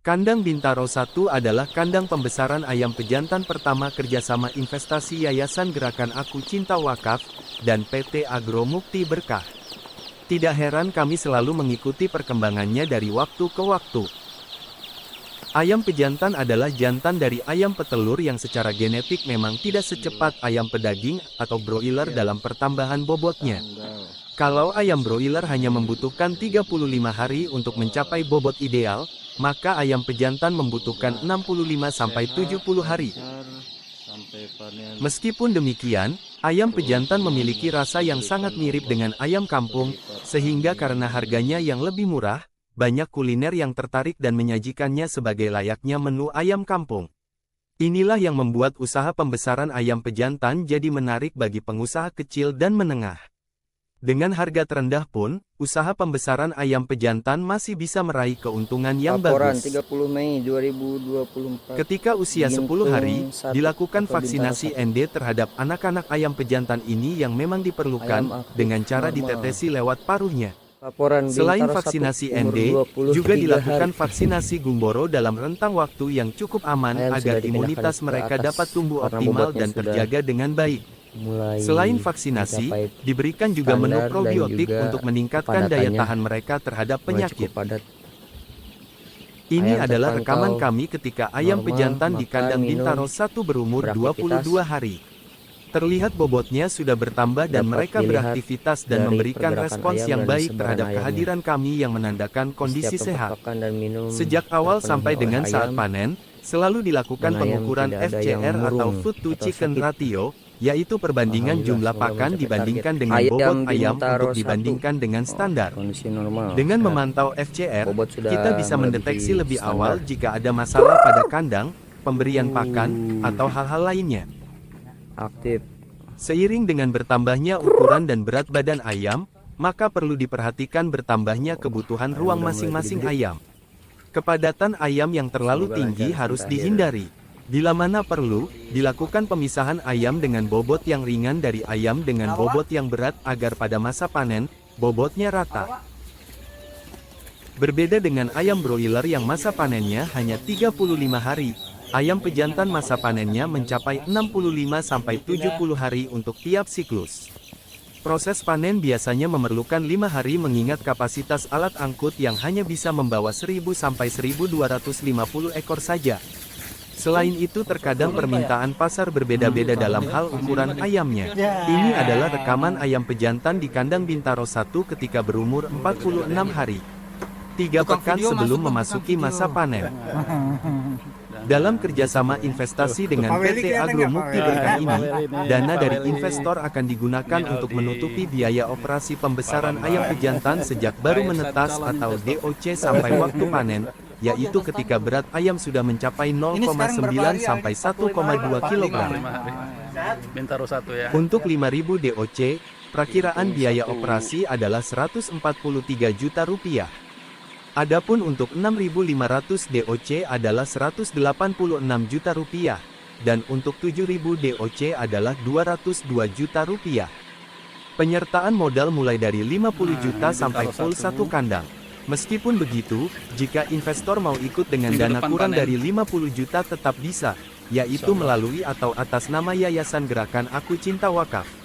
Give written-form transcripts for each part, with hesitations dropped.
Kandang Bintaro 1 adalah kandang pembesaran ayam pejantan pertama kerjasama investasi Yayasan Gerakan Aku Cinta Wakaf, dan PT Agro Mukti Berkah. Tidak heran kami selalu mengikuti perkembangannya dari waktu ke waktu. Ayam pejantan adalah jantan dari ayam petelur yang secara genetik memang tidak secepat ayam pedaging atau broiler dalam pertambahan bobotnya. Kalau ayam broiler hanya membutuhkan 35 hari untuk mencapai bobot ideal, maka ayam pejantan membutuhkan 65-70 hari. Meskipun demikian, ayam pejantan memiliki rasa yang sangat mirip dengan ayam kampung, sehingga karena harganya yang lebih murah, banyak kuliner yang tertarik dan menyajikannya sebagai layaknya menu ayam kampung. Inilah yang membuat usaha pembesaran ayam pejantan jadi menarik bagi pengusaha kecil dan menengah. Dengan harga terendah pun, usaha pembesaran ayam pejantan masih bisa meraih keuntungan yang Laporan bagus. 30 Mei 2024. Ketika usia 10 hari, dilakukan vaksinasi ND terhadap anak-anak ayam pejantan ini yang memang diperlukan, dengan cara ditetesi lewat paruhnya. Laporan Selain Bintaro 1, vaksinasi umur ND, 23 juga dilakukan hari. vaksinasi gumboro dalam rentang waktu yang cukup aman Ayam agar sudah dipindahkan imunitas ke mereka atas dapat tumbuh karena optimal bobotnya dan sudah terjaga dengan baik. Mulai Selain vaksinasi, mencapai diberikan juga menu standar dan probiotik juga untuk meningkatkan daya kepadatannya tahan mereka terhadap mulai penyakit. cukup padat. Ini Ayam adalah terpantau rekaman kami ketika ayam normal, pejantan di makan, kandang minum, Bintaro 1 berumur beraktivitas. 22 hari. Terlihat bobotnya sudah bertambah dan Dapat mereka dilihat beraktivitas dan dari memberikan pergerakan respons ayam yang dan baik sebaran terhadap ayamnya. kehadiran kami yang menandakan kondisi Setiap sehat. pakan dan minum Sejak awal terpenuhi sampai oleh dengan saat ayam, panen, selalu dilakukan dan ayam pengukuran tidak ada yang FCR atau murung Food to atau Chicken sakit. Ratio, yaitu perbandingan Alhamdulillah, jumlah semoga pakan mencapai dibandingkan target. dengan bobot Ayam ayam Bintaro untuk 1. dibandingkan dengan standar. Kondisi normal. Dengan Sehat. memantau FCR, Bobot sudah kita bisa mendeteksi melebihi lebih standar. awal jika ada masalah pada kandang, pemberian pakan, atau hal-hal lainnya. Aktif. Seiring dengan bertambahnya ukuran dan berat badan ayam, maka perlu diperhatikan bertambahnya kebutuhan ruang masing-masing ayam. Kepadatan ayam yang terlalu tinggi harus dihindari. Bila mana perlu, dilakukan pemisahan ayam dengan bobot yang ringan dari ayam dengan bobot yang berat agar pada masa panen, bobotnya rata. Berbeda dengan ayam broiler yang masa panennya hanya 35 hari, ayam pejantan masa panennya mencapai 65-70 hari untuk tiap siklus. Proses panen biasanya memerlukan 5 hari mengingat kapasitas alat angkut yang hanya bisa membawa 1000-1250 ekor saja. Selain itu terkadang permintaan pasar berbeda-beda dalam hal ukuran ayamnya. Ini adalah rekaman ayam pejantan di kandang Bintaro 1 ketika berumur 46 hari. 3 pekan sebelum memasuki masa panen. Dalam kerjasama investasi dengan PT Agro Mukti Berkah ini, dana dari investor akan digunakan untuk menutupi biaya operasi pembesaran ayam pejantan sejak baru menetas atau DOC sampai waktu panen, yaitu ketika berat ayam sudah mencapai 0,9 sampai 1,2 kg. Bintaro 1 ya. Untuk 5.000 DOC, perkiraan biaya operasi adalah Rp143 juta. Adapun untuk 6.500 DOC adalah Rp186 juta, dan untuk 7.000 DOC adalah Rp202 juta. Penyertaan modal mulai dari 50 juta sampai full satu kandang. Meskipun begitu, jika investor mau ikut dengan dana kurang dari 50 juta tetap bisa, yaitu melalui atau atas nama Yayasan Gerakan Aku Cinta Wakaf.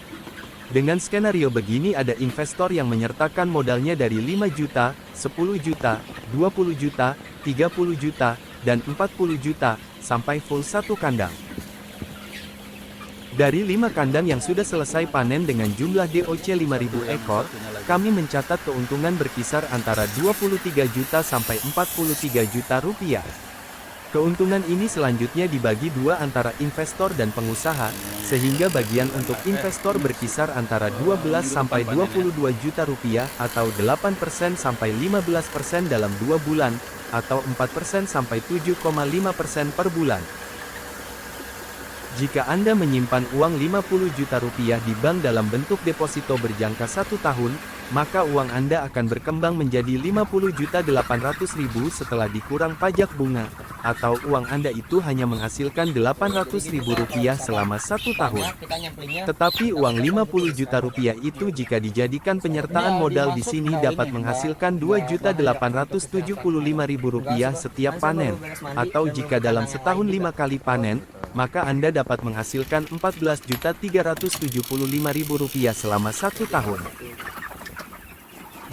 Dengan skenario begini ada investor yang menyertakan modalnya dari 5 juta, 10 juta, 20 juta, 30 juta, dan 40 juta, sampai full satu kandang. Dari 5 kandang yang sudah selesai panen dengan jumlah DOC 5.000 ekor, kami mencatat keuntungan berkisar antara 23 juta sampai 43 juta rupiah. Keuntungan ini selanjutnya dibagi dua antara investor dan pengusaha, sehingga bagian untuk investor berkisar antara 12 sampai 22 juta rupiah atau 8% sampai 15% dalam 2 bulan, atau 4% sampai 7,5% per bulan. Jika Anda menyimpan uang 50 juta rupiah di bank dalam bentuk deposito berjangka 1 tahun, maka uang Anda akan berkembang menjadi 50 juta 800 ribu setelah dikurang pajak bunga. atau uang Anda itu hanya menghasilkan Rp800.000 selama 1 tahun. Tetapi uang Rp50 juta itu jika dijadikan penyertaan modal di sini dapat menghasilkan Rp2.875.000 setiap panen, atau jika dalam setahun 5 kali panen, maka Anda dapat menghasilkan Rp14.375.000 selama 1 tahun.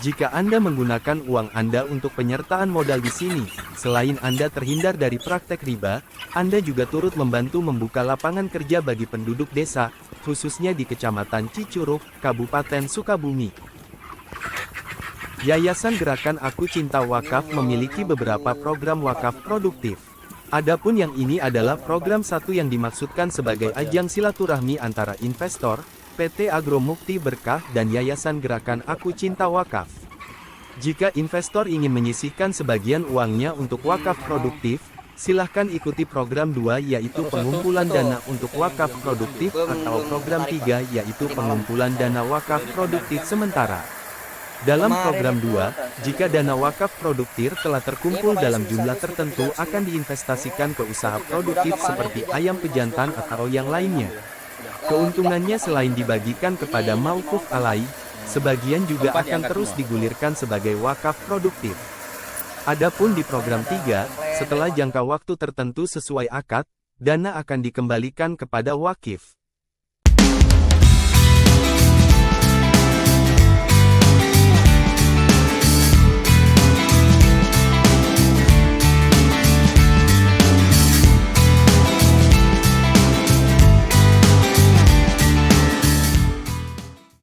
Jika Anda menggunakan uang Anda untuk penyertaan modal di sini, selain Anda terhindar dari praktek riba, Anda juga turut membantu membuka lapangan kerja bagi penduduk desa, khususnya di Kecamatan Cicurug, Kabupaten Sukabumi. Yayasan Gerakan Aku Cinta Wakaf memiliki beberapa program wakaf produktif. Adapun yang ini adalah program satu yang dimaksudkan sebagai ajang silaturahmi antara investor, PT Agromukti Berkah dan Yayasan Gerakan Aku Cinta Wakaf. Jika investor ingin menyisihkan sebagian uangnya untuk wakaf produktif, silahkan ikuti program 2 yaitu pengumpulan dana untuk wakaf produktif atau program 3 yaitu pengumpulan dana wakaf produktif sementara. Dalam program 2, jika dana wakaf produktif telah terkumpul dalam jumlah tertentu akan diinvestasikan ke usaha produktif seperti ayam pejantan atau yang lainnya. Keuntungannya selain dibagikan kepada mauquf alai, sebagian juga akan terus digulirkan sebagai wakaf produktif. Adapun di program 3, setelah jangka waktu tertentu sesuai akad, dana akan dikembalikan kepada wakif.